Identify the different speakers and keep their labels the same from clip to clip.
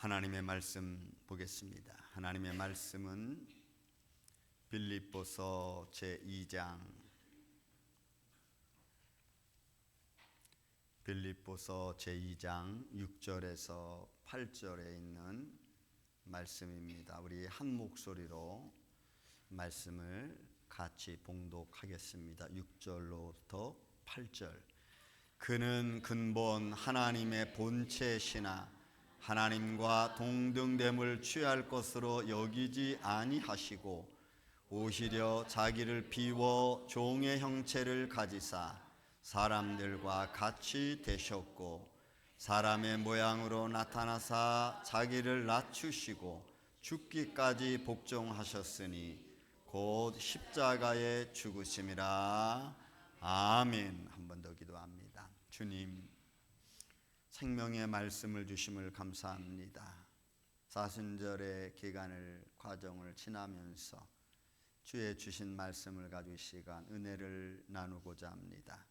Speaker 1: 하나님의 말씀 보겠습니다. 하나님의 말씀은 빌립보서 제2장 6절에서 8절에 있는 말씀입니다. 우리 한 목소리로 말씀을 같이 봉독하겠습니다. 6절로부터 8절. 그는 근본 하나님의 본체시나 하나님과 동등됨을 취할 것으로 여기지 아니하시고 오히려 자기를 비워 종의 형체를 가지사 사람들과 같이 되셨고 사람의 모양으로 나타나사 자기를 낮추시고 죽기까지 복종하셨으니 곧 십자가에 죽으심이라. 아멘. 한 번 더 기도합니다. 주님, 생명의 말씀을 주심을 감사합니다. 사순절의 기간을 과정을 지나면서 주의 주신 말씀을 가지고 이 시간 은혜를 나누고자 합니다.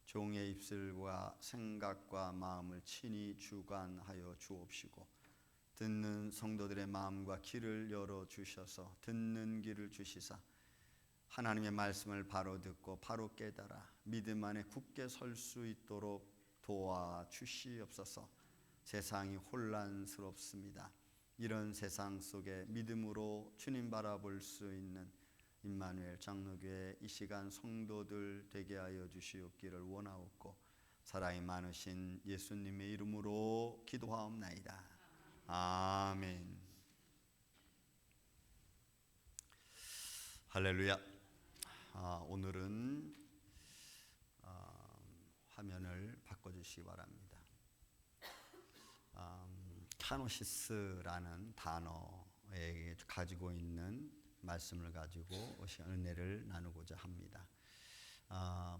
Speaker 1: 종의 입술과 생각과 마음을 친히 주관하여 주옵시고 듣는 성도들의 마음과 귀를 열어주셔서 듣는 귀를 주시사 하나님의 말씀을 바로 듣고 바로 깨달아 믿음 안에 굳게 설 수 있도록 도와주시옵소서. 세상이 혼란스럽습니다. 이런 세상 속에 믿음으로 주님 바라볼 수 있는 임마누엘 장로교회 이 시간 성도들 되게 하여 주시옵기를 원하옵고 사랑이 많으신 예수님의 이름으로 기도하옵나이다. 아멘. 할렐루야. 오늘은 화면을 바꿔주시기 바랍니다. 카노시스라는 단어에 가지고 있는 말씀을 가지고 은혜를 나누고자 합니다.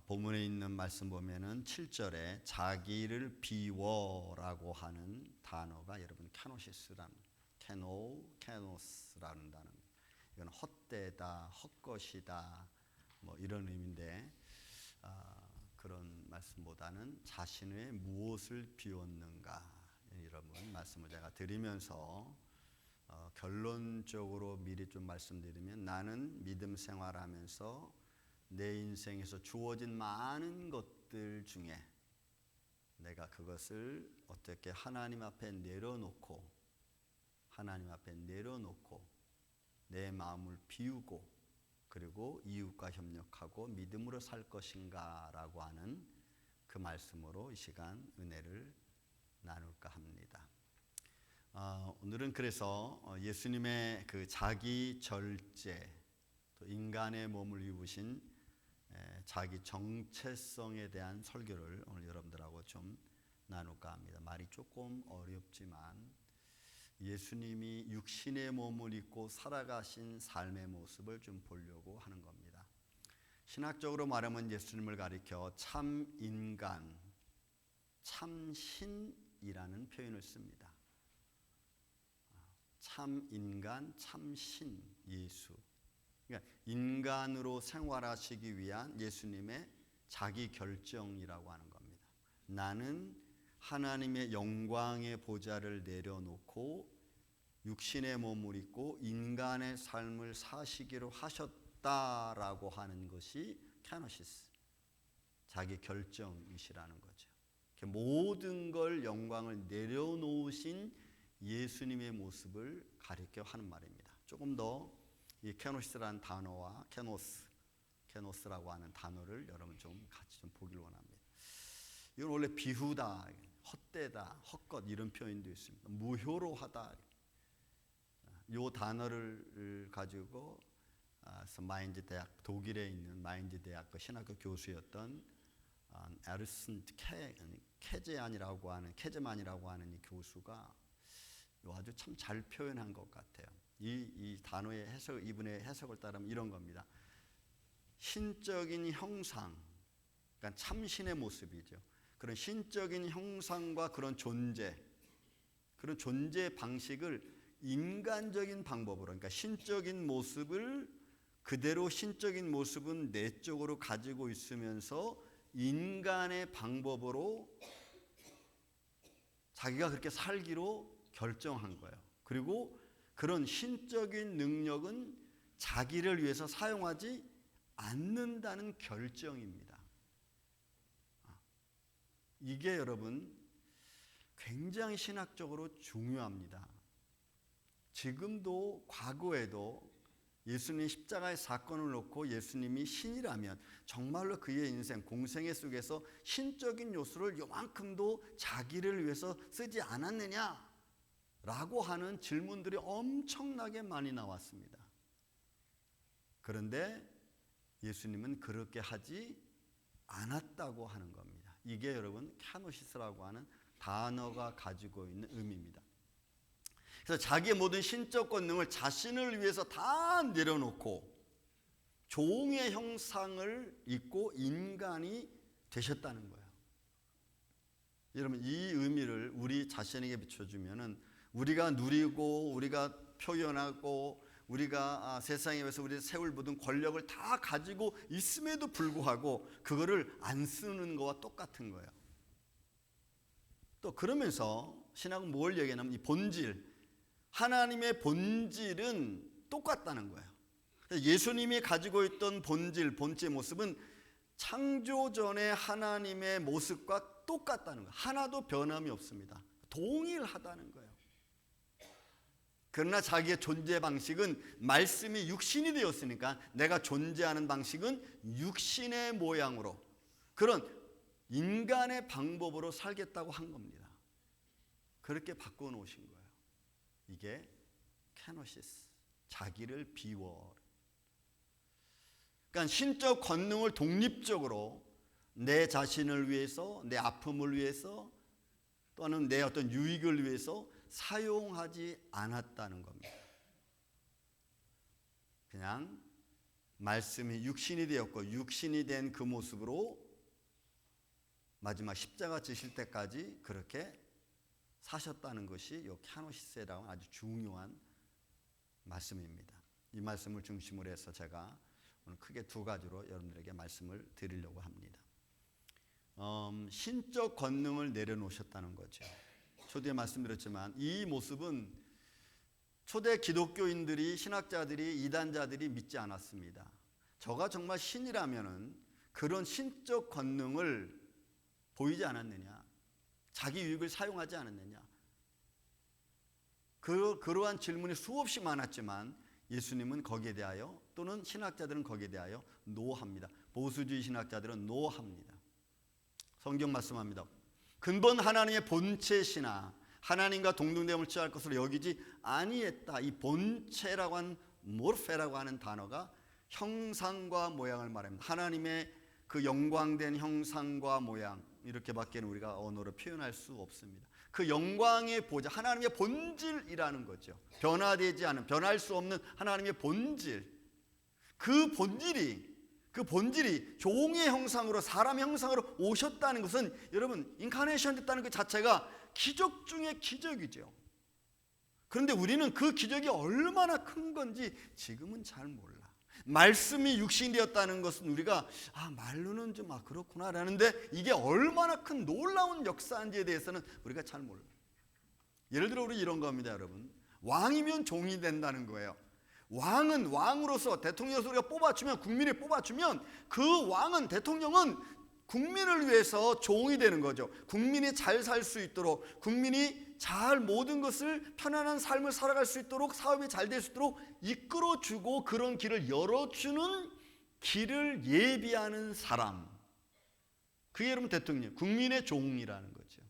Speaker 1: 본문에 있는 말씀 보면은 7절에 자기를 비워라고 하는 단어가 여러분 카노시스라는 케노스라는 단어입니다. 이건 헛되다, 헛것이다 뭐 이런 의미인데 그런 말씀보다는 자신의 무엇을 비웠는가 이런 말씀을 제가 드리면서 결론적으로 미리 좀 말씀드리면 나는 믿음 생활하면서 내 인생에서 주어진 많은 것들 중에 내가 그것을 어떻게 하나님 앞에 내려놓고 내 마음을 비우고 그리고 이웃과 협력하고 믿음으로 살 것인가 라고 하는 그 말씀으로 이 시간 은혜를 나눌까 합니다. 오늘은 그래서 예수님의 그 자기 절제, 또 인간의 몸을 입으신 자기 정체성에 대한 설교를 오늘 여러분들하고 좀 나눌까 합니다. 말이 조금 어렵지만 예수님이 육신의 몸을 입고 살아가신 삶의 모습을 좀 보려고 하는 겁니다. 신학적으로 말하면 예수님을 가리켜 참인간, 참신이라는 표현을 씁니다. 참인간, 참신 예수. 그러니까 인간으로 생활하시기 위한 예수님의 자기 결정이라고 하는 겁니다. 나는 하나님의 영광의 보좌를 내려놓고 육신의 몸을 입고 인간의 삶을 사시기로 하셨다라고 하는 것이 카노시스, 자기 결정이시라는 거죠. 모든 걸 영광을 내려놓으신 예수님의 모습을 가리켜 하는 말입니다. 조금 더 이 카노시스라는 단어와 케노스라고 하는 단어를 여러분 좀 같이 좀 보기를 원합니다. 이건 원래 비후다, 헛되다, 헛것 이런 표현도 있습니다. 무효로하다. 이 단어를 가지고 마인즈 대학, 독일에 있는 마인즈 대학 신학교 교수였던 에르슨 케제만이라고 하는 이 교수가 아주 참 잘 표현한 것 같아요. 이 단어의 해석, 이분의 해석을 따르면 이런 겁니다. 신적인 형상, 그러니까 참신의 모습이죠. 그런 신적인 형상과 그런 존재 방식을 인간적인 방법으로, 그러니까 신적인 모습을 그대로 신적인 모습은 내적으로 가지고 있으면서 인간의 방법으로 자기가 그렇게 살기로 결정한 거예요. 그리고 그런 신적인 능력은 자기를 위해서 사용하지 않는다는 결정입니다. 이게 여러분 굉장히 신학적으로 중요합니다. 지금도 과거에도 예수님 십자가의 사건을 놓고 예수님이 신이라면 정말로 그의 인생 공생애 속에서 신적인 요소를 요만큼도 자기를 위해서 쓰지 않았느냐라고 하는 질문들이 엄청나게 많이 나왔습니다. 그런데 예수님은 그렇게 하지 않았다고 하는 겁니다. 이게 여러분 카노시스라고 하는 단어가 가지고 있는 의미입니다. 그래서 자기의 모든 신적 권능을 자신을 위해서 다 내려놓고 종의 형상을 입고 인간이 되셨다는 거예요. 여러분 이 의미를 우리 자신에게 비춰주면은 우리가 누리고 우리가 표현하고 우리가 세상에 비해서 우리 세울 모든 권력을 다 가지고 있음에도 불구하고 그거를 안 쓰는 거와 똑같은 거예요. 또 그러면서 신학은 뭘 얘기하냐면 이 본질, 하나님의 본질은 똑같다는 거예요. 예수님이 가지고 있던 본질, 본체의 모습은 창조 전의 하나님의 모습과 똑같다는 거예요. 하나도 변함이 없습니다. 동일하다는 거예요. 그러나 자기의 존재 방식은 말씀이 육신이 되었으니까 내가 존재하는 방식은 육신의 모양으로 그런 인간의 방법으로 살겠다고 한 겁니다. 그렇게 바꿔 놓으신 거예요. 이게 케노시스, 자기를 비워. 그러니까 신적 권능을 독립적으로 내 자신을 위해서, 내 아픔을 위해서 또는 내 어떤 유익을 위해서 사용하지 않았다는 겁니다. 그냥 말씀이 육신이 되었고 육신이 된 그 모습으로 마지막 십자가 지실 때까지 그렇게 사셨다는 것이 이 카노시스라고 아주 중요한 말씀입니다. 이 말씀을 중심으로 해서 제가 오늘 크게 두 가지로 여러분들에게 말씀을 드리려고 합니다. 신적 권능을 내려놓으셨다는 거죠. 초대에 말씀드렸지만 이 모습은 초대 기독교인들이, 신학자들이, 이단자들이 믿지 않았습니다. 저가 정말 신이라면은 그런 신적 권능을 보이지 않았느냐, 자기 유익을 사용하지 않았느냐, 그러한 질문이 수없이 많았지만 예수님은 거기에 대하여 또는 신학자들은 거기에 대하여 노합니다. 보수주의 신학자들은 노합니다. 성경 말씀합니다. 근본 하나님의 본체시나 하나님과 동등됨을 취할 것으로 여기지 아니했다. 이 본체라고 하는 모르페라고 하는 단어가 형상과 모양을 말합니다. 하나님의 그 영광된 형상과 모양, 이렇게밖에 우리가 언어로 표현할 수 없습니다. 그 영광의 보좌, 하나님의 본질이라는 거죠. 변화되지 않은, 변할 수 없는 하나님의 본질. 그 본질이 종의 형상으로, 사람의 형상으로 오셨다는 것은 여러분 인카네이션 됐다는 그 자체가 기적 중의 기적이죠. 그런데 우리는 그 기적이 얼마나 큰 건지 지금은 잘 몰라. 말씀이 육신이 되었다는 것은 우리가 말로는 좀 그렇구나 라는데 이게 얼마나 큰 놀라운 역사인지에 대해서는 우리가 잘 몰라요. 예를 들어 우리 이런 겁니다, 여러분. 왕이면 종이 된다는 거예요. 왕은 왕으로서 대통령으로서 우리가 뽑아주면, 국민이 뽑아주면 그 왕은, 대통령은 국민을 위해서 종이 되는 거죠. 국민이 잘 살 수 있도록, 국민이 잘 모든 것을 편안한 삶을 살아갈 수 있도록, 사업이 잘 될 수 있도록 이끌어주고 그런 길을 열어주는 길을 예비하는 사람, 그게 여러분 대통령, 국민의 종이라는 거죠.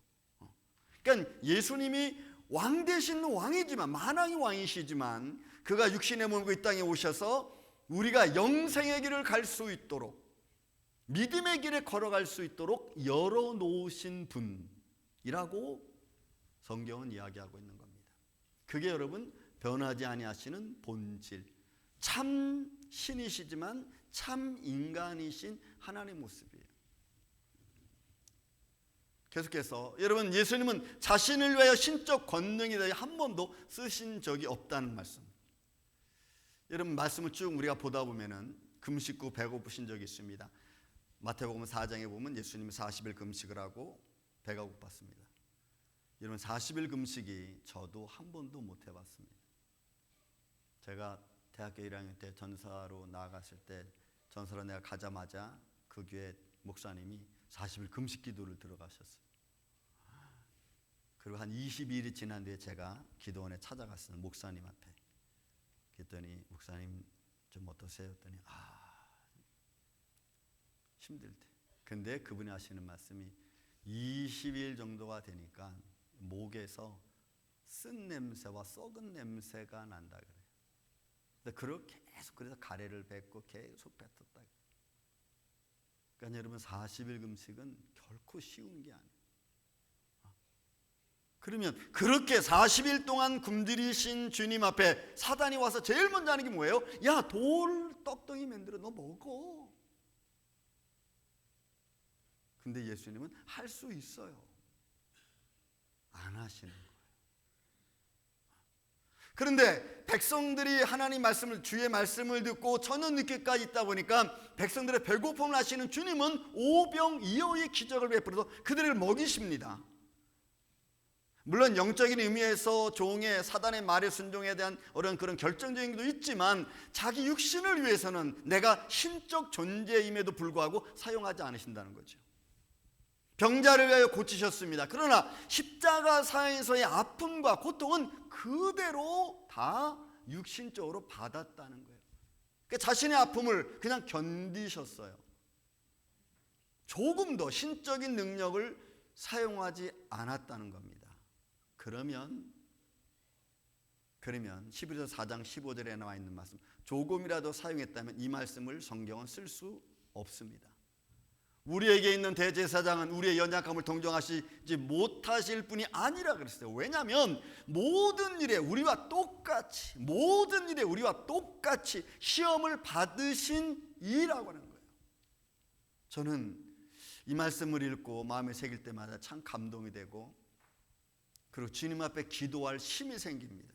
Speaker 1: 그러니까 예수님이 왕 대신 왕이지만, 만왕의 왕이시지만 그가 육신의 몸으로 이 땅에 오셔서 우리가 영생의 길을 갈 수 있도록, 믿음의 길에 걸어갈 수 있도록 열어놓으신 분이라고 성경은 이야기하고 있는 겁니다. 그게 여러분 변하지 아니하시는 본질, 참 신이시지만 참 인간이신 하나님의 모습이에요. 계속해서 여러분, 예수님은 자신을 위하여 신적 권능에 대해 한 번도 쓰신 적이 없다는 말씀. 여러분 말씀을 쭉 우리가 보다 보면은 금식 후 배고프신 적이 있습니다. 마태복음 4장에 보면 예수님이 40일 금식을 하고 배가 고팠습니다. 여러분 40일 금식이 저도 한 번도 못 해봤습니다. 제가 대학교 1학년 때 전사로 나아갔을 때 전사로 내가 가자마자 그 교회 목사님이 40일 금식 기도를 들어가셨어요. 그리고 한 22일이 지난 뒤에 제가 기도원에 찾아갔어요. 목사님 앞에. 그랬더니 목사님 좀 어떠세요? 했더니 힘들대. 근데 그분이 하시는 말씀이 20일 정도가 되니까 목에서 쓴 냄새와 썩은 냄새가 난다 그래요. 근데 그렇게 계속 그래서 가래를 뱉고 계속 뱉었다. 그러니까 여러분 40일 금식은 결코 쉬운 게 아니에요. 그러면 그렇게 40일 동안 굶주리신 주님 앞에 사단이 와서 제일 먼저 하는 게 뭐예요? 야, 돌 떡덩이 만들어 너 먹어. 근데 예수님은 할 수 있어요. 안 하시는 거예요. 그런데 백성들이 하나님 말씀을, 주의 말씀을 듣고 저녁 늦게까지 있다 보니까 백성들의 배고픔을 아시는 주님은 오병이어의 기적을 베풀어서 그들을 먹이십니다. 물론 영적인 의미에서 종의 사단의 말에 순종에 대한 그런 결정적인 것도 있지만 자기 육신을 위해서는 내가 신적 존재임에도 불구하고 사용하지 않으신다는 거죠. 병자를 위하여 고치셨습니다. 그러나 십자가상에서의 아픔과 고통은 그대로 다 육신적으로 받았다는 거예요. 그러니까 자신의 아픔을 그냥 견디셨어요. 조금 더 신적인 능력을 사용하지 않았다는 겁니다. 그러면 11조 4장 15절에 나와 있는 말씀, 조금이라도 사용했다면 이 말씀을 성경은 쓸 수 없습니다. 우리에게 있는 대제사장은 우리의 연약함을 동정하시지 못하실 분이 아니라 그랬어요. 왜냐하면 모든 일에 우리와 똑같이 시험을 받으신 이라고 하는 거예요. 저는 이 말씀을 읽고 마음에 새길 때마다 참 감동이 되고, 그리고 주님 앞에 기도할 힘이 생깁니다.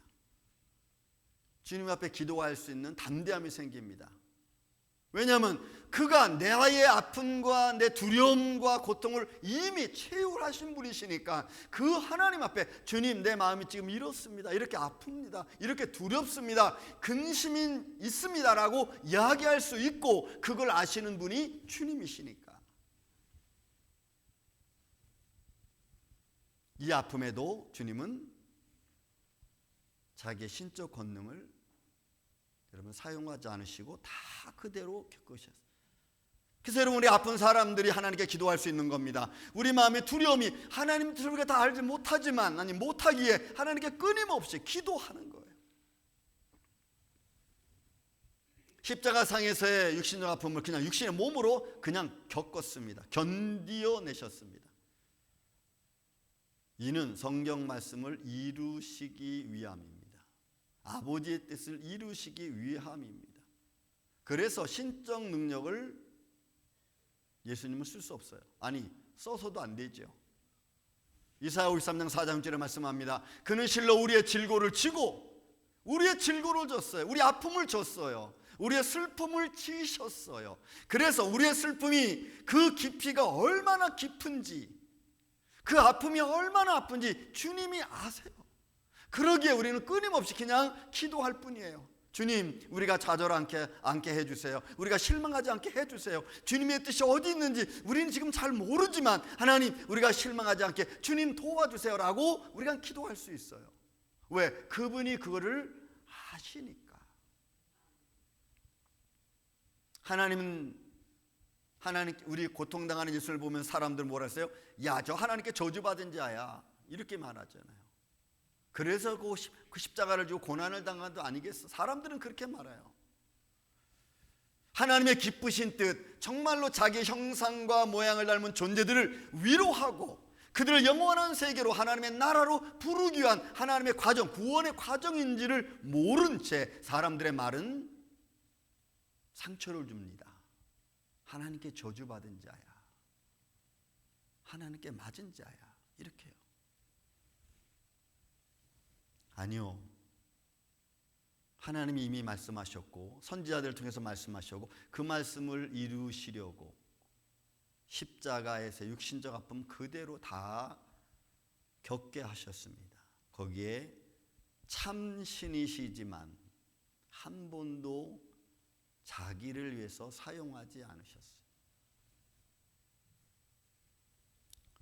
Speaker 1: 주님 앞에 기도할 수 있는 담대함이 생깁니다. 왜냐하면 그가 나의 아픔과 내 두려움과 고통을 이미 채울하신 분이시니까 그 하나님 앞에 주님, 내 마음이 지금 이렇습니다, 이렇게 아픕니다, 이렇게 두렵습니다, 근심이 있습니다라고 이야기할 수 있고, 그걸 아시는 분이 주님이시니까 이 아픔에도 주님은 자기의 신적 권능을 여러분 사용하지 않으시고 다 그대로 겪으셨어요. 그래서 여러분, 우리 아픈 사람들이 하나님께 기도할 수 있는 겁니다. 우리 마음의 두려움이 하나님 우리가 다 알지 못하지만, 아니 못하기에 하나님께 끊임없이 기도하는 거예요. 십자가상에서의 육신적 아픔을 그냥 육신의 몸으로 그냥 겪었습니다. 견디어내셨습니다. 이는 성경 말씀을 이루시기 위함입니다. 아버지의 뜻을 이루시기 위함입니다. 그래서 신적 능력을 예수님은 쓸 수 없어요. 아니, 써서도 안 되죠. 이사야 53장 4절에 말씀합니다. 그는 실로 우리의 질고를 지고 우리의 질고를 졌어요. 우리 아픔을 졌어요. 우리의 슬픔을 지셨어요. 그래서 우리의 슬픔이 그 깊이가 얼마나 깊은지, 그 아픔이 얼마나 아픈지 주님이 아세요. 그러기에 우리는 끊임없이 그냥 기도할 뿐이에요. 주님, 우리가 좌절 않게 해주세요. 우리가 실망하지 않게 해주세요. 주님의 뜻이 어디 있는지 우리는 지금 잘 모르지만 하나님, 우리가 실망하지 않게 주님 도와주세요 라고 우리가 기도할 수 있어요. 왜? 그분이 그거를 아시니까. 하나님 우리 고통당하는 예수를 보면 사람들 뭐라 했어요? 야, 저 하나님께 저주받은 자야, 이렇게 말하잖아요. 그래서 그 십자가를 지고 고난을 당한 도 아니겠어? 사람들은 그렇게 말해요. 하나님의 기쁘신 뜻, 정말로 자기 형상과 모양을 닮은 존재들을 위로하고 그들을 영원한 세계로, 하나님의 나라로 부르기 위한 하나님의 과정, 구원의 과정인지를 모른 채 사람들의 말은 상처를 줍니다. 하나님께 저주받은 자야, 하나님께 맞은 자야, 이렇게요. 아니요, 하나님이 이미 말씀하셨고 선지자들을 통해서 말씀하셨고 그 말씀을 이루시려고 십자가에서 육신적 아픔 그대로 다 겪게 하셨습니다. 거기에 참신이시지만 한 번도 자기를 위해서 사용하지 않으셨어요.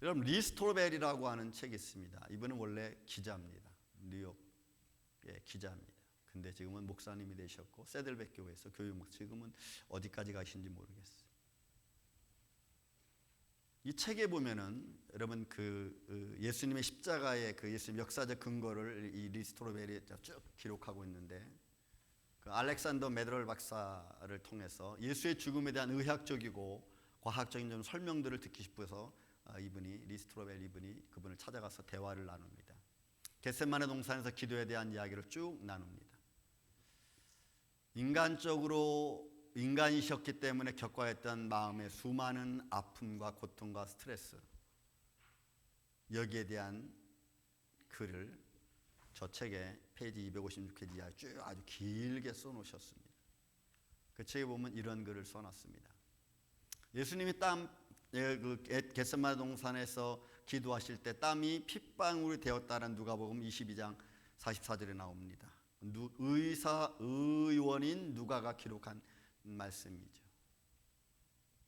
Speaker 1: 여러분, 리스토벨이라고 하는 책이 있습니다. 이분은 원래 기자입니다. 뉴욕의 기자입니다. 근데 지금은 목사님이 되셨고 세들백 교회에서 교육, 지금은 어디까지 가신지 모르겠어요. 이 책에 보면은 여러분 그 예수님의 십자가의 그 예수님 역사적 근거를 이 리스토벨이 쭉 기록하고 있는데, 그 알렉산더 메드럴 박사를 통해서 예수의 죽음에 대한 의학적이고 과학적인 좀 설명들을 듣기 싶어서 이분이 리스토벨 이분이 그분을 찾아가서 대화를 나눕니다. 겟세마네 동산에서 기도에 대한 이야기를 쭉 나눕니다. 인간이셨기 때문에 겪어야 했던 마음의 수많은 아픔과 고통과 스트레스, 여기에 대한 글을 저 책에 페이지 256페이지 이하에 쭉 아주 길게 써놓으셨습니다. 그 책에 보면 이런 글을 써놨습니다. 예수님이 겟세마네 동산에서 기도하실 때 땀이 핏방울이 되었다는 누가복음 22장 44절에 나옵니다. 의원인 누가가 기록한 말씀이죠.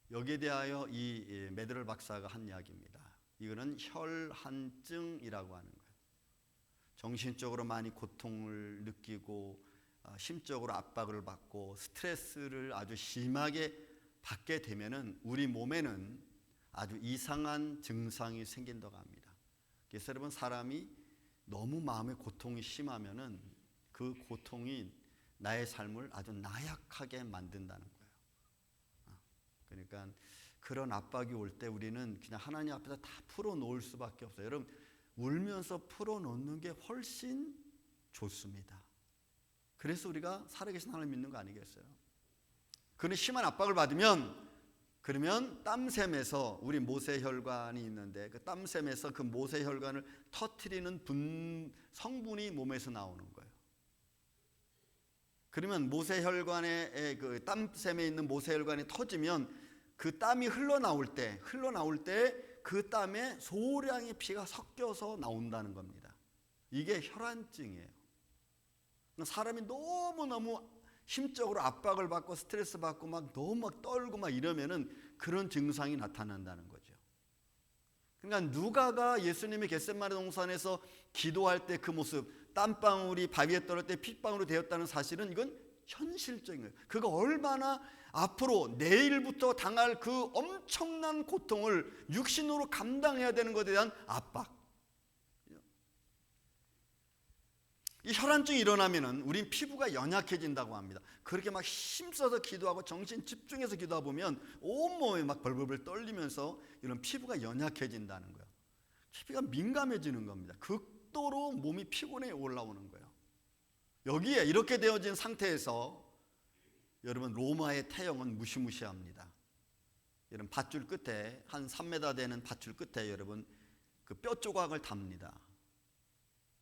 Speaker 1: 여기에 대하여 이 메드럴 박사가 한 이야기입니다. 이거는 혈한증이라고 하는 거예요. 정신적으로 많이 고통을 느끼고 심적으로 압박을 받고 스트레스를 아주 심하게 받게 되면은 우리 몸에는 아주 이상한 증상이 생긴다고 합니다. 그래서 여러분, 사람이 너무 마음의 고통이 심하면은 그 고통이 나의 삶을 아주 나약하게 만든다는 거예요. 그러니까 그런 압박이 올 때 우리는 그냥 하나님 앞에서 다 풀어놓을 수밖에 없어요. 여러분, 울면서 풀어놓는 게 훨씬 좋습니다. 그래서 우리가 살아계신 하나님을 믿는 거 아니겠어요? 그런 심한 압박을 받으면, 그러면 땀샘에서 우리 모세혈관이 있는데 그 땀샘에서 그 모세혈관을 터뜨리는 성분이 몸에서 나오는 거예요. 그러면 모세혈관에 그 땀샘에 있는 모세혈관이 터지면 그 땀이 흘러나올 때 그 땀에 소량의 피가 섞여서 나온다는 겁니다. 이게 혈안증이에요. 사람이 너무너무 심적으로 압박을 받고 스트레스 받고 막 너무 막 떨고 막 이러면은 그런 증상이 나타난다는 거죠. 그러니까 누가가 예수님이 겟세마네 동산에서 기도할 때 그 모습, 땀방울이 바위에 떨어질 때 핏방울이 되었다는 사실은 이건 현실적인 거예요. 그가 얼마나 앞으로 내일부터 당할 그 엄청난 고통을 육신으로 감당해야 되는 것에 대한 압박. 이 혈안증이 일어나면은 우린 피부가 연약해진다고 합니다. 그렇게 막 힘써서 기도하고 정신 집중해서 기도하다 보면 온몸이 막 벌벌벌 떨리면서 이런 피부가 연약해진다는 거예요. 피부가 민감해지는 겁니다. 극도로 몸이 피곤해 올라오는 거예요. 여기에 이렇게 되어진 상태에서 여러분, 로마의 태형은 무시무시합니다. 여러분, 밧줄 끝에 한 3m 되는 밧줄 끝에 여러분 그 뼈 조각을 답니다.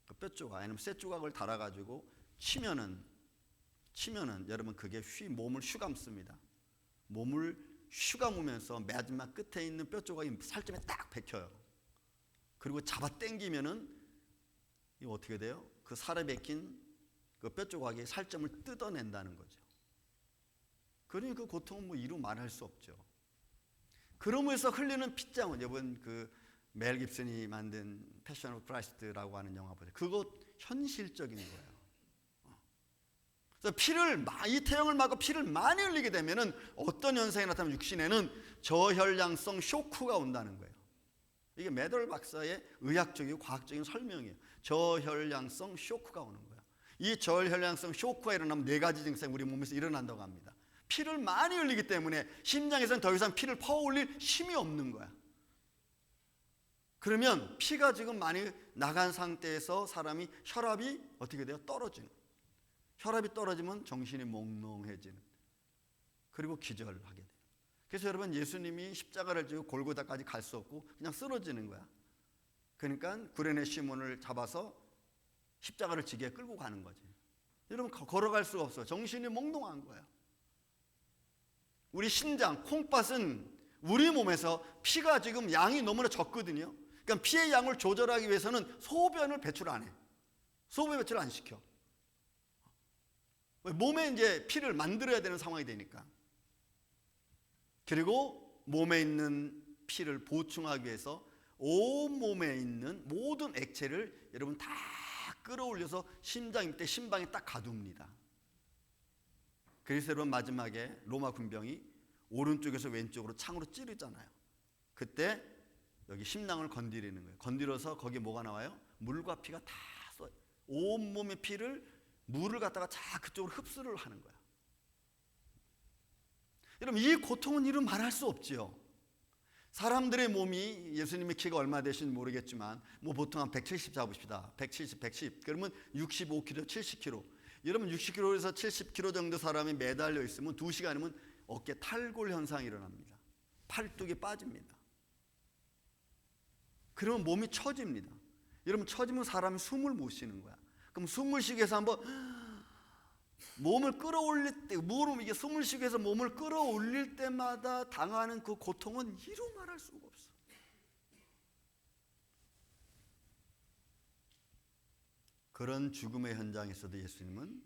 Speaker 1: 그 뼈 조각, 아니면 쇠 조각을 달아가지고 치면은 여러분 그게 몸을 휘감습니다. 몸을 휘감으면서 마지막 끝에 있는 뼈 조각이 살점에 딱 박혀요. 그리고 잡아 당기면은 이거 어떻게 돼요? 그 살에 박힌 그 뼈 조각이 살점을 뜯어낸다는 거죠. 그러니 그 고통은 뭐 이루 말할 수 없죠. 그러면서 흘리는 핏장은 여러분 그 멜 깁슨이 만든 패션 오브 크라이스트라고 하는 영화 보세요. 그거 현실적인 거예요. 그래서 이 태형을 맞고 피를 많이 흘리게 되면은 어떤 현상이 나타나면 육신에는 저혈량성 쇼크가 온다는 거예요. 이게 메덜 박사의 의학적이고 과학적인 설명이에요. 저혈량성 쇼크가 오는 거예요. 이 저혈량성 쇼크가 일어나면 4가지 증상이 우리 몸에서 일어난다고 합니다. 피를 많이 흘리기 때문에 심장에서는 더 이상 피를 퍼올릴 힘이 없는 거야. 그러면 피가 지금 많이 나간 상태에서 사람이 혈압이 어떻게 돼요? 떨어지는. 혈압이 떨어지면 정신이 몽롱해지는. 그리고 기절하게 돼요. 그래서 여러분, 예수님이 십자가를 지고 골고다까지 갈 수 없고 그냥 쓰러지는 거야. 그러니까 구레네 시몬을 잡아서 십자가를 지게 끌고 가는 거지. 여러분, 걸어갈 수가 없어. 정신이 몽롱한 거야. 우리 신장, 콩팥은 우리 몸에서 피가 지금 양이 너무나 적거든요. 그러니까 피의 양을 조절하기 위해서는 소변을 배출 안 해. 소변 배출 안 시켜. 몸에 이제 피를 만들어야 되는 상황이 되니까. 그리고 몸에 있는 피를 보충하기 위해서 온 몸에 있는 모든 액체를 여러분 다 끌어올려서 심장 밑에 심방에 딱 가둡니다. 그래서 여러분 마지막에 로마 군병이 오른쪽에서 왼쪽으로 창으로 찌르잖아요. 그때 여기 심낭을 건드리는 거예요. 건드려서 거기에 뭐가 나와요? 물과 피가 다 써. 온몸의 피를 물을 갖다가 자 그쪽으로 흡수를 하는 거야. 여러분 이 고통은 이루 말할 수 없지요. 사람들의 몸이 예수님의 키가 얼마 되신지 모르겠지만 뭐 보통 한 170 잡으십시다. 170, 110 그러면 65kg, 70kg. 여러분 60kg에서 70kg 정도 사람이 매달려 있으면 2시간이면 어깨 탈골 현상이 일어납니다. 팔뚝이 빠집니다. 그러면 몸이 처집니다. 여러분 처지면 사람이 숨을 못 쉬는 거야. 그럼 숨을 쉬기 위해서 한번 몸을 끌어올릴 때, 이게 숨을 쉬기 위해서 몸을 끌어올릴 때마다 당하는 그 고통은 이루 말할 수가 없어. 그런 죽음의 현장에서도 예수님은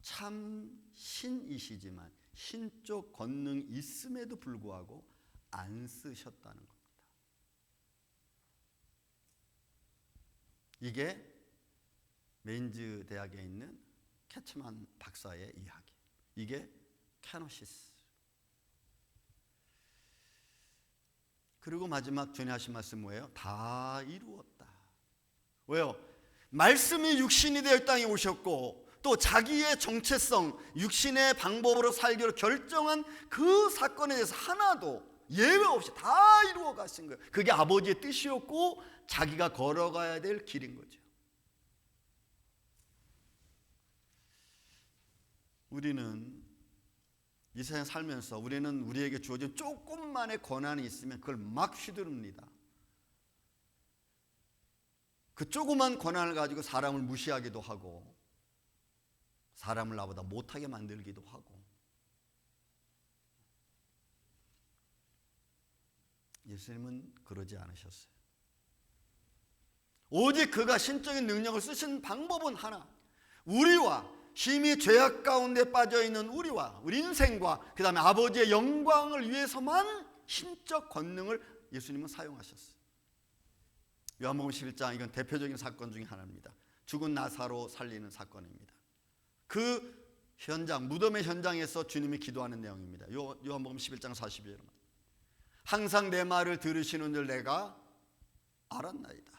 Speaker 1: 참 신이시지만 신적 권능이 있음에도 불구하고 안 쓰셨다는 겁니다. 이게 메인즈 대학에 있는 캐츠만 박사의 이야기. 이게 캐노시스. 그리고 마지막 전에 하신 말씀 뭐예요? 다 이루었다. 왜요? 말씀이 육신이 되어 땅에 오셨고 또 자기의 정체성, 육신의 방법으로 살기로 결정한 그 사건에 대해서 하나도 예외 없이 다 이루어 가신 거예요. 그게 아버지의 뜻이었고 자기가 걸어가야 될 길인 거죠. 우리는 이 세상 살면서 우리는 우리에게 주어진 조금만의 권한이 있으면 그걸 막 휘두릅니다. 그 조그만 권한을 가지고 사람을 무시하기도 하고 사람을 나보다 못하게 만들기도 하고. 예수님은 그러지 않으셨어요. 오직 그가 신적인 능력을 쓰신 방법은 하나, 우리와 심히 죄악 가운데 빠져있는 우리와 우리 인생과 그 다음에 아버지의 영광을 위해서만 신적 권능을 예수님은 사용하셨어요. 요한복음 11장, 이건 대표적인 사건 중에 하나입니다. 죽은 나사로 살리는 사건입니다. 그 현장, 무덤의 현장에서 주님이 기도하는 내용입니다. 요한복음 11장 40절. 항상 내 말을 들으시는 줄 내가 알았나이다.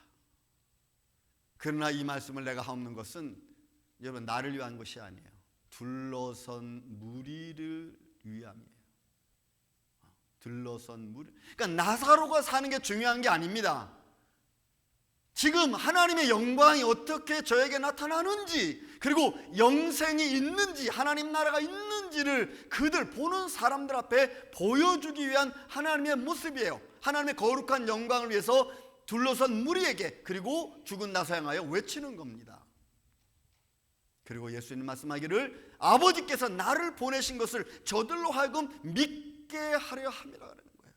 Speaker 1: 그러나 이 말씀을 내가 하옵는 것은 여러분 나를 위한 것이 아니에요. 둘러선 무리를 위함이에요. 둘러선 무리. 그러니까 나사로가 사는 게 중요한 게 아닙니다. 지금 하나님의 영광이 어떻게 저에게 나타나는지, 그리고 영생이 있는지, 하나님 나라가 있는지를 그들 보는 사람들 앞에 보여주기 위한 하나님의 모습이에요. 하나님의 거룩한 영광을 위해서 둘러선 무리에게, 그리고 죽은 나사 향하여 외치는 겁니다. 그리고 예수님 말씀하기를 아버지께서 나를 보내신 것을 저들로 하여금 믿게 하려 함이라 그러는 거예요.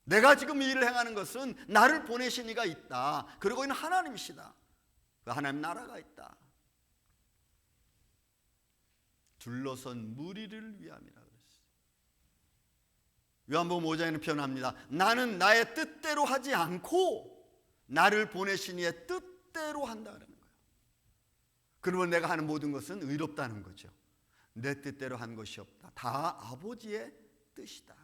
Speaker 1: 내가 지금 이 일을 행하는 것은 나를 보내신 이가 있다. 그리고 이는 하나님이시다. 그 하나님 나라가 있다. 둘러선 무리를 위함이라 그랬어요. 요한복음 5장에는 표현합니다. 나는 나의 뜻대로 하지 않고 나를 보내신 이의 뜻대로 한다 그러는 거예요. 그러면 내가 하는 모든 것은 의롭다는 거죠. 내 뜻대로 한 것이 없다. 다 아버지의 뜻이다.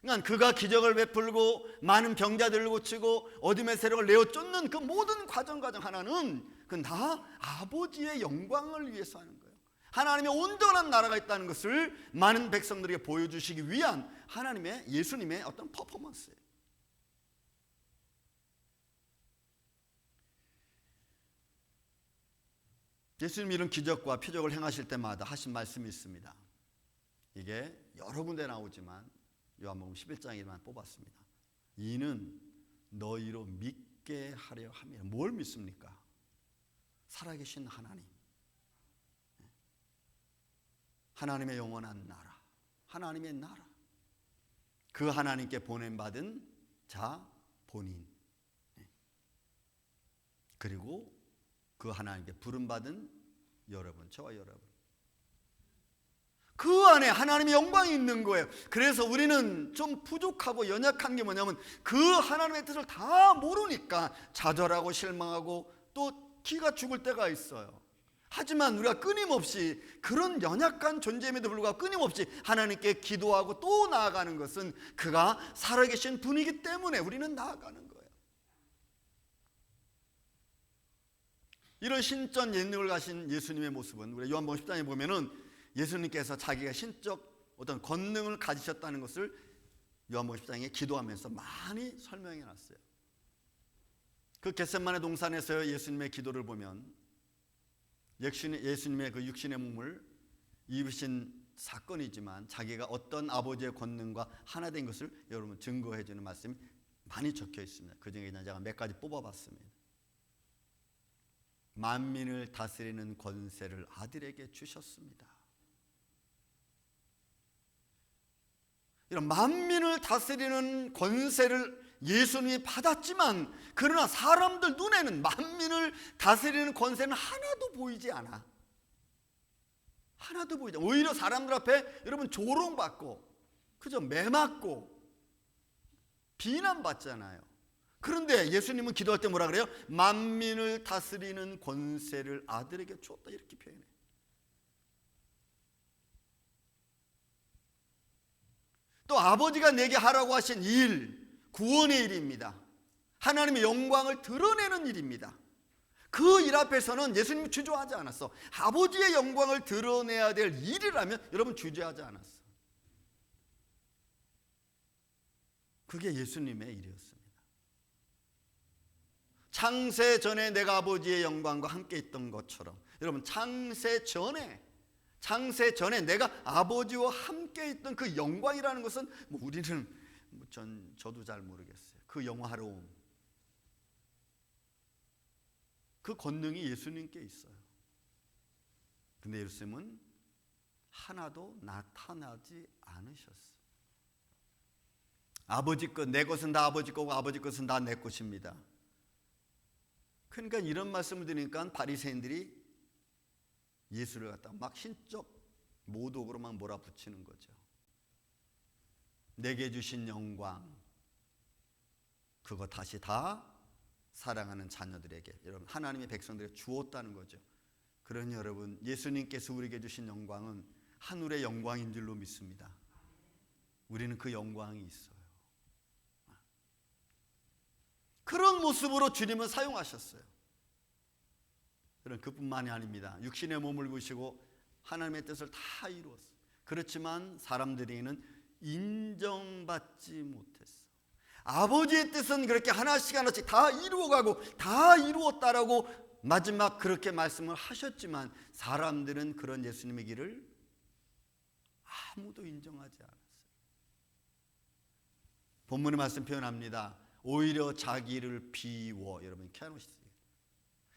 Speaker 1: 그러니까 그가 기적을 베풀고 많은 병자들을 고치고 어둠의 세력을 내어 쫓는 그 모든 과정 하나는 그건 다 아버지의 영광을 위해서 하는 거예요. 하나님의 온전한 나라가 있다는 것을 많은 백성들에게 보여주시기 위한 하나님의, 예수님의 어떤 퍼포먼스예요. 예수님이 이런 기적과 표적을 행하실 때마다 하신 말씀이 있습니다. 이게 여러 군데 나오지만 요한복음 11장에만 뽑았습니다. 이는 너희로 믿게 하려 함이라. 뭘 믿습니까? 살아계신 하나님, 하나님의 영원한 나라, 하나님의 나라, 그 하나님께 보냄받은 자, 본인, 그리고 그 하나님께 부름받은 여러분, 저와 여러분, 그 안에 하나님의 영광이 있는 거예요. 그래서 우리는 좀 부족하고 연약한 게 뭐냐면 그 하나님의 뜻을 다 모르니까 좌절하고 실망하고 또 기가 죽을 때가 있어요. 하지만 우리가 끊임없이 그런 연약한 존재임에도 불구하고 끊임없이 하나님께 기도하고 또 나아가는 것은 그가 살아계신 분이기 때문에 우리는 나아가는 거예요. 이런 신적 예능을 가신 예수님의 모습은 우리 요한복음 10장에 보면은 예수님께서 자기가 신적 어떤 권능을 가지셨다는 것을 요한복음 10장에 기도하면서 많이 설명해 놨어요. 그 겟세마네 동산에서 예수님의 기도를 보면 예수님의 그 육신의 몸을 입으신 사건이지만 자기가 어떤 아버지의 권능과 하나 된 것을 여러분 증거해 주는 말씀이 많이 적혀 있습니다. 그 중에 제가 몇 가지 뽑아봤습니다. 만민을 다스리는 권세를 아들에게 주셨습니다. 이런 만민을 다스리는 권세를 예수님이 받았지만 그러나 사람들 눈에는 만민을 다스리는 권세는 하나도 보이지 않아. 하나도 보이지 않아. 오히려 사람들 앞에 여러분 조롱받고 그저 매맞고 비난받잖아요. 그런데 예수님은 기도할 때 뭐라 그래요? 만민을 다스리는 권세를 아들에게 주었다 이렇게 표현해요. 또 아버지가 내게 하라고 하신 일, 구원의 일입니다. 하나님의 영광을 드러내는 일입니다. 그 일 앞에서는 예수님이 주저하지 않았어. 아버지의 영광을 드러내야 될 일이라면 여러분 주저하지 않았어. 그게 예수님의 일이었습니다. 창세 전에 내가 아버지의 영광과 함께 있던 것처럼 여러분 창세 전에 내가 아버지와 함께 있던 그 영광이라는 것은 뭐 우리는 저도 잘 모르겠어요. 그 영화로움, 그 권능이 예수님께 있어요. 근데 예수님은 하나도 나타나지 않으셨어요. 아버지 것, 내 것은 다 아버지 거고 아버지 것은 다 내 것입니다. 그러니까 이런 말씀을 드리니까 바리새인들이 예수를 갖다 막 신적 모독으로 막 몰아붙이는 거죠. 내게 주신 영광, 그거 다시 다 사랑하는 자녀들에게, 여러분 하나님의 백성들에게 주었다는 거죠. 그러니 여러분 예수님께서 우리에게 주신 영광은 하늘의 영광인 줄로 믿습니다. 우리는 그 영광이 있어요. 그런 모습으로 주님은 사용하셨어요. 그뿐만이 아닙니다. 육신의 몸을 입으시고 하나님의 뜻을 다 이루었어요. 그렇지만 사람들에게는 인정받지 못했어. 아버지의 뜻은 그렇게 하나씩 하나씩 다 이루어가고 다 이루었다라고 마지막 그렇게 말씀을 하셨지만 사람들은 그런 예수님의 길을 아무도 인정하지 않았어요. 본문의 말씀 표현합니다. 오히려 자기를 비워. 여러분 캐노시스,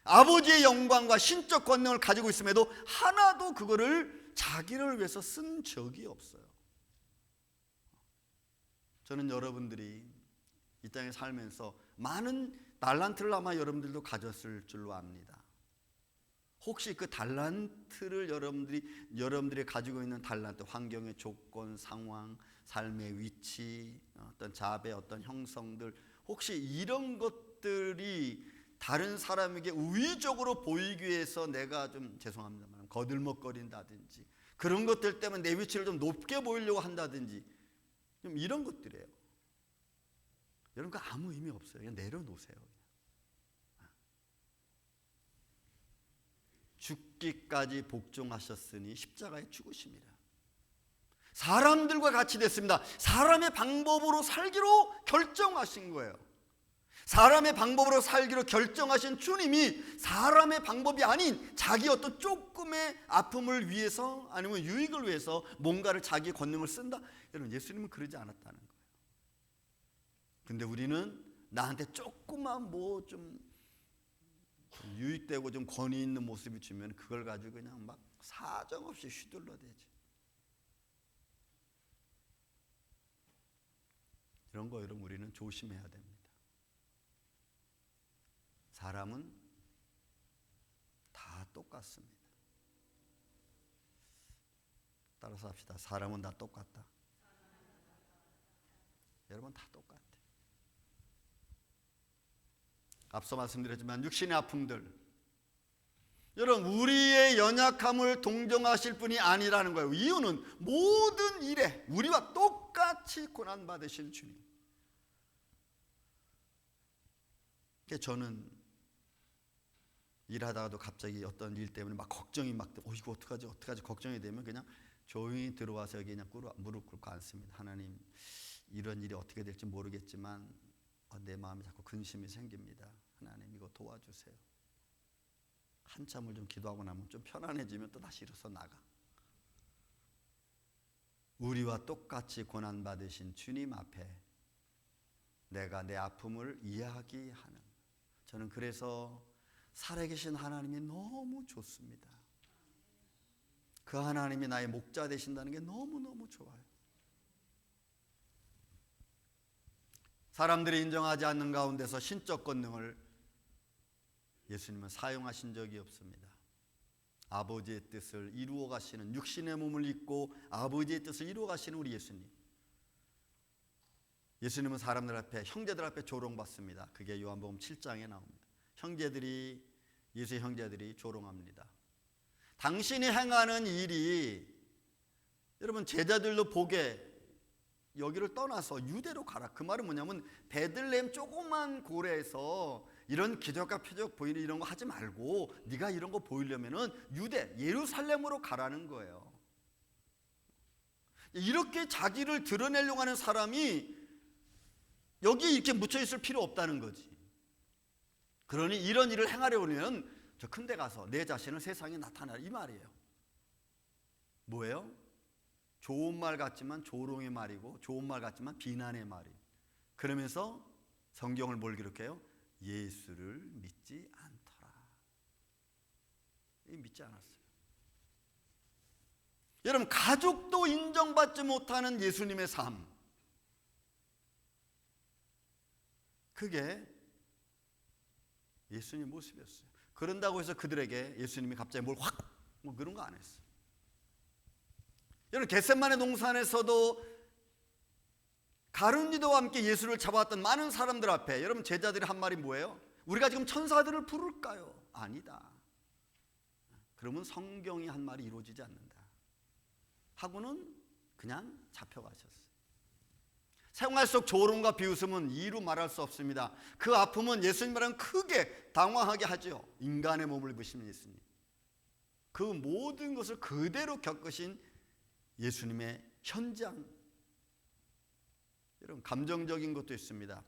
Speaker 1: 아버지의 영광과 신적 권능을 가지고 있음에도 하나도 그거를 자기를 위해서 쓴 적이 없어요. 저는 여러분들이 이 땅에 살면서 많은 달란트를 아마 여러분들도 가졌을 줄로 압니다. 혹시 그 달란트를 여러분들이 가지고 있는 달란트, 환경의 조건, 상황, 삶의 위치, 어떤 자아의 어떤 형성들, 혹시 이런 것들이 다른 사람에게 우위적으로 보이기 위해서 내가 좀 죄송합니다만 거들먹거린다든지 그런 것들 때문에 내 위치를 좀 높게 보이려고 한다든지 좀 이런 것들이에요. 여러분 그 아무 의미 없어요. 그냥 내려놓으세요. 죽기까지 복종하셨으니 십자가에 죽으심이라. 사람들과 같이 됐습니다. 사람의 방법으로 살기로 결정하신 거예요. 사람의 방법으로 살기로 결정하신 주님이 사람의 방법이 아닌 자기 어떤 조금의 아픔을 위해서 아니면 유익을 위해서 뭔가를 자기 권능을 쓴다. 여러분 예수님은 그러지 않았다는 거예요. 근데 우리는 나한테 조금만 뭐 좀 유익되고 좀 권위 있는 모습이 주면 그걸 가지고 그냥 막 사정없이 휘둘러대지. 이런 거 여러분 우리는 조심해야 됩니다. 사람은 다 똑같습니다. 따라서 합시다. 사람은 다 똑같다. 여러분 다 똑같아. 앞서 말씀드렸지만 육신의 아픔들, 여러분 우리의 연약함을 동정하실 분이 아니라는 거예요. 이유는 모든 일에 우리와 똑같이 고난받으신 주님. 저는 일하다가도 갑자기 어떤 일 때문에 막 걱정이 막 이거 어떡하지 걱정이 되면 그냥 조용히 들어와서 여기 그냥 무릎 꿇고 앉습니다. 하나님, 이런 일이 어떻게 될지 모르겠지만 내 마음에 자꾸 근심이 생깁니다. 하나님, 이거 도와주세요. 한참을 좀 기도하고 나면 좀 편안해지면 또 다시 일어서 나가. 우리와 똑같이 고난받으신 주님 앞에 내가 내 아픔을 이야기하는, 저는 그래서 살아계신 하나님이 너무 좋습니다. 그 하나님이 나의 목자 되신다는 게 너무너무 좋아요. 사람들이 인정하지 않는 가운데서 신적 권능을 예수님은 사용하신 적이 없습니다. 아버지의 뜻을 이루어 가시는, 육신의 몸을 입고 아버지의 뜻을 이루어 가시는 우리 예수님. 예수님은 사람들 앞에, 형제들 앞에 조롱받습니다. 그게 요한복음 7장에 나옵니다. 예수의 형제들이 조롱합니다. 당신이 행하는 일이, 여러분 제자들도 보게 여기를 떠나서 유대로 가라. 그 말은 뭐냐면 베들레헴 조그만 고래에서 이런 기적과 표적 보이는 이런 거 하지 말고 네가 이런 거 보이려면은 유대 예루살렘으로 가라는 거예요. 이렇게 자기를 드러내려고 하는 사람이 여기 이렇게 묻혀 있을 필요 없다는 거지. 그러니 이런 일을 행하려면 저 큰 데 가서 내 자신을 세상에 나타내라, 이 말이에요. 뭐예요? 좋은 말 같지만 조롱의 말이고, 좋은 말 같지만 비난의 말이. 그러면서 성경을 뭘 기록해요? 예수를 믿지 않더라. 믿지 않았어요. 여러분, 가족도 인정받지 못하는 예수님의 삶, 그게 예수님 모습이었어요. 그런다고 해서 그들에게 예수님이 갑자기 뭐 그런 거 안 했어요. 여러분, 겟세마네 동산에서도 가룟유다와 함께 예수를 잡아왔던 많은 사람들 앞에 여러분 제자들이 한 말이 뭐예요? 우리가 지금 천사들을 부를까요? 아니다. 그러면 성경이 한 말이 이루어지지 않는다 하고는 그냥 잡혀가셨어요. 생활 속 조롱과 비웃음은 이루 말할 수 없습니다. 그 아픔은 예수님이랑 크게 당황하게 하죠. 인간의 몸을 입으신 예수님, 그 모든 것을 그대로 겪으신 예수님의 현장. 여러분, 감정적인 것도 있습니다.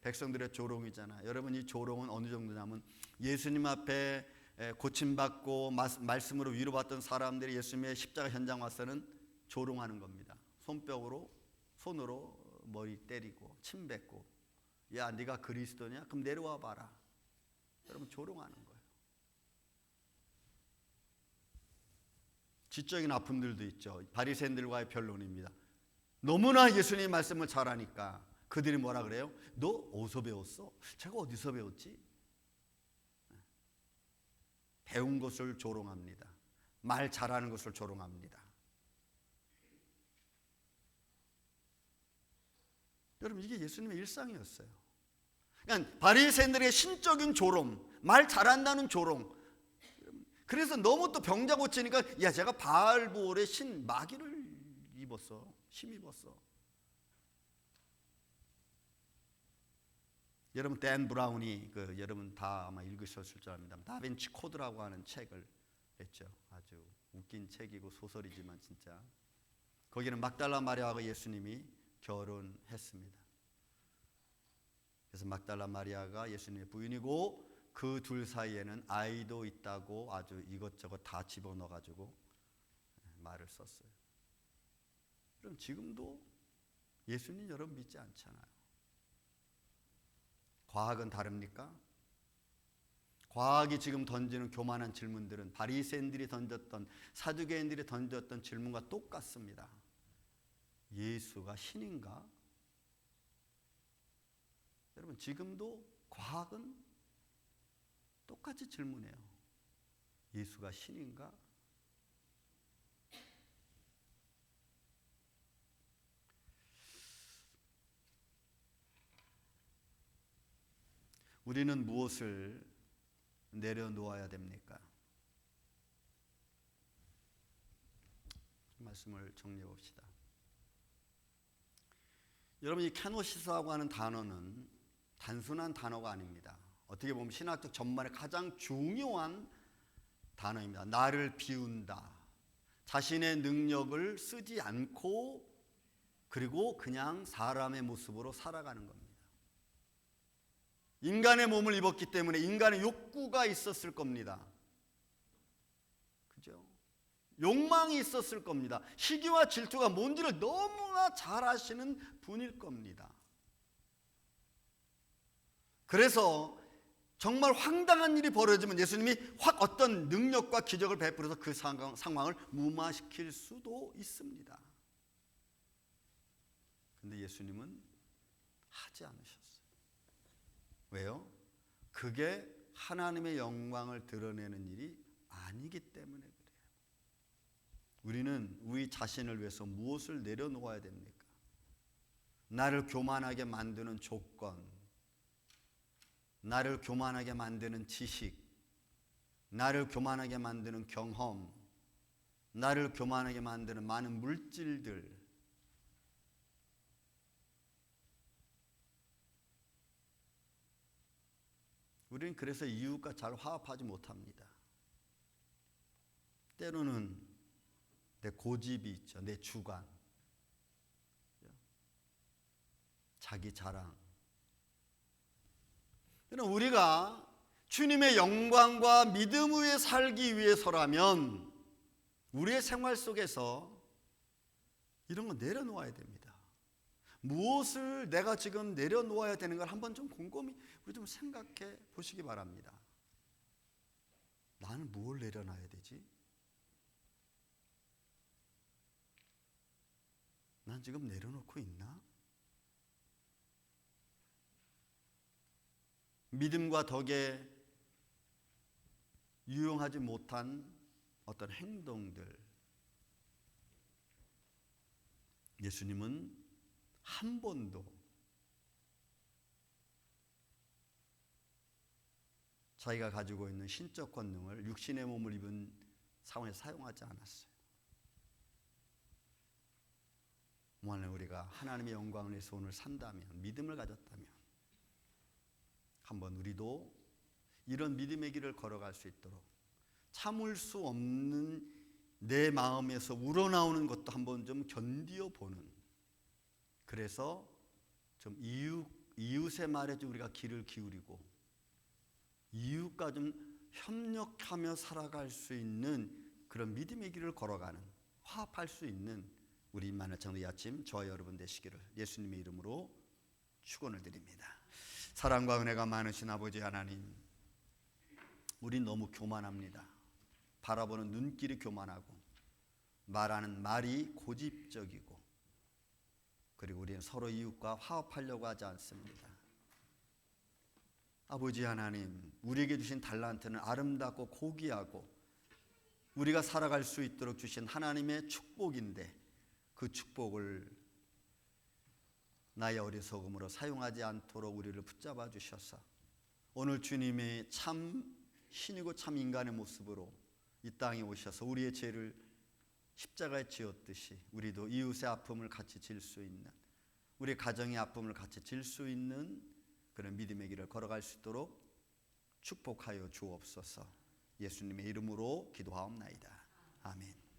Speaker 1: 백성들의 조롱이잖아요. 여러분, 이 조롱은 어느 정도냐면 예수님 앞에 고침받고 말씀으로 위로받던 사람들이 예수님의 십자가 현장 와서는 조롱하는 겁니다. 손으로 머리 때리고 침 뱉고, 야 네가 그리스도냐? 그럼 내려와 봐라. 여러분, 조롱하는 거예요. 지적인 아픔들도 있죠. 바리새인들과의 변론입니다. 너무나 예수님의 말씀을 잘하니까 그들이 뭐라 그래요? 너 어디서 배웠어? 제가 어디서 배웠지? 배운 것을 조롱합니다. 말 잘하는 것을 조롱합니다. 여러분, 이게 예수님의 일상이었어요. 그러니까 바리새인들의 신적인 조롱, 말 잘한다는 조롱. 그래서 너무 또 병자 고치니까, 야 제가 바알볼의 신 마귀를 힘입었어. 여러분, 댄 브라운이 여러분 다 아마 읽으셨을 줄 압니다. 다빈치 코드라고 하는 책을 했죠. 아주 웃긴 책이고 소설이지만 진짜 거기는 막달라 마리아와 예수님이 결혼했습니다. 그래서 막달라 마리아가 예수님의 부인이고 그 둘 사이에는 아이도 있다고 아주 이것저것 다 집어넣어 가지고 말을 썼어요. 그럼 지금도 예수님 여러분 믿지 않잖아요. 과학은 다릅니까? 과학이 지금 던지는 교만한 질문들은 바리새인들이 던졌던, 사두개인들이 던졌던 질문과 똑같습니다. 예수가 신인가? 여러분, 지금도 과학은 똑같이 질문해요. 예수가 신인가? 우리는 무엇을 내려놓아야 됩니까? 말씀을 정리해 봅시다. 여러분, 이 케노시스라고 하는 단어는 단순한 단어가 아닙니다. 어떻게 보면 신학적 전반의 가장 중요한 단어입니다. 나를 비운다. 자신의 능력을 쓰지 않고 그리고 그냥 사람의 모습으로 살아가는 겁니다. 인간의 몸을 입었기 때문에 인간의 욕구가 있었을 겁니다. 그죠? 욕망이 있었을 겁니다. 시기와 질투가 뭔지를 너무나 잘 아시는 분일 겁니다. 그래서 정말 황당한 일이 벌어지면 예수님이 확 어떤 능력과 기적을 베풀어서 그 상황을 무마시킬 수도 있습니다. 근데 예수님은 하지 않으셨어요. 왜요? 그게 하나님의 영광을 드러내는 일이 아니기 때문에 그래요. 우리는 우리 자신을 위해서 무엇을 내려놓아야 됩니까? 나를 교만하게 만드는 조건, 나를 교만하게 만드는 지식, 나를 교만하게 만드는 경험, 나를 교만하게 만드는 많은 물질들, 우리는 그래서 이웃과 잘 화합하지 못합니다. 때로는 내 고집이 있죠. 내 주관, 자기 자랑. 우리가 주님의 영광과 믿음 위에 살기 위해서라면 우리의 생활 속에서 이런 거 내려놓아야 됩니다. 무엇을 내가 지금 내려놓아야 되는 걸 한번 좀 곰곰이 우리 좀 생각해 보시기 바랍니다. 나는 뭘 내려놔야 되지? 난 지금 내려놓고 있나? 믿음과 덕에 유용하지 못한 어떤 행동들, 예수님은 한 번도 자기가 가지고 있는 신적 권능을 육신의 몸을 입은 상황에서 사용하지 않았어요. 만약 우리가 하나님의 영광을 위해서 오늘 산다면, 믿음을 가졌다면 한번 우리도 이런 믿음의 길을 걸어갈 수 있도록 참을 수 없는 내 마음에서 우러나오는 것도 한번 좀 견디어 보는, 그래서 좀 이웃의 말에 좀 우리가 귀를 기울이고 이웃과 좀 협력하며 살아갈 수 있는 그런 믿음의 길을 걸어가는, 화합할 수 있는 우리 임마누엘 장로의 아침 저와 여러분 되시기를 예수님의 이름으로 축원을 드립니다. 사랑과 은혜가 많으신 아버지 하나님, 우린 너무 교만합니다. 바라보는 눈길이 교만하고 말하는 말이 고집적이고, 그리고 우리는 서로 이웃과 화합하려고 하지 않습니다. 아버지 하나님, 우리에게 주신 달란트는 아름답고 고귀하고 우리가 살아갈 수 있도록 주신 하나님의 축복인데, 그 축복을 나의 어리석음으로 사용하지 않도록 우리를 붙잡아 주셔서 오늘 주님의 참 신이고 참 인간의 모습으로 이 땅에 오셔서 우리의 죄를 십자가에 지었듯이 우리도 이웃의 아픔을 같이 질 수 있는, 우리 가정의 아픔을 같이 질 수 있는 그런 믿음의 길을 걸어갈 수 있도록 축복하여 주옵소서. 예수님의 이름으로 기도하옵나이다. 아멘.